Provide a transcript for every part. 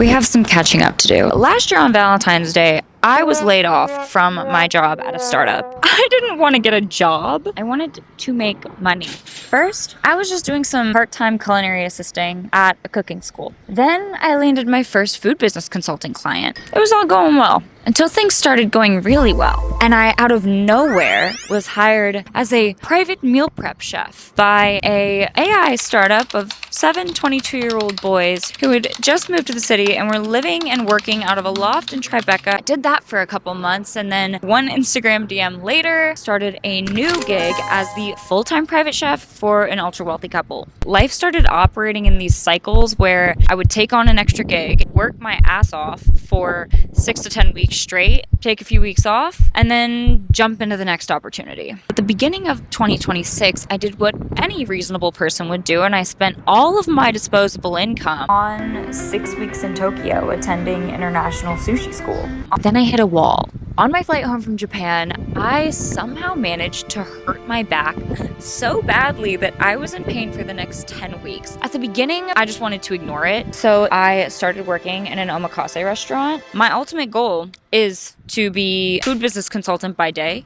We have some catching up to do. Last year on Valentine's Day, I was laid off from my job at a startup. I didn't want to get a job. I wanted to make money. First, I was just doing some part-time culinary assisting at a cooking school. Then I landed my first food business consulting client. It was all going well until things started going really well. And I, out of nowhere, was hired as a private meal prep chef by a AI startup of 7 22-year-old boys who had just moved to the city and were living and working out of a loft in Tribeca. I did that for a couple months, and then one Instagram DM later, started a new gig as the full-time private chef for an ultra-wealthy couple. Life started operating in these cycles where I would take on an extra gig, work my ass off for 6 to 10 weeks straight, take a few weeks off, and then jump into the next opportunity. At the beginning of 2026, I did what any reasonable person would do, and I spent all of my disposable income on 6 weeks in Tokyo attending international sushi school. Then I hit a wall. On my flight home from Japan, I somehow managed to hurt my back so badly that I was in pain for the next 10 weeks. At the beginning, I just wanted to ignore it, so I started working in an omakase restaurant. My ultimate goal is to be food business consultant by day,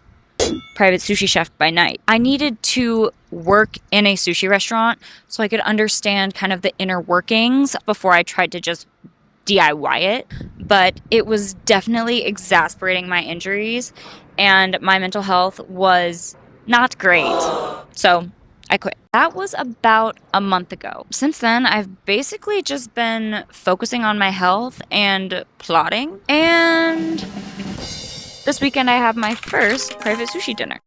private sushi chef by night. I needed to work in a sushi restaurant so I could understand kind of the inner workings before I tried to just DIY it, but it was definitely exasperating my injuries and my mental health was not great. So I quit. That was about a month ago. Since then, I've basically just been focusing on my health and plotting. And this weekend I have my first private sushi dinner.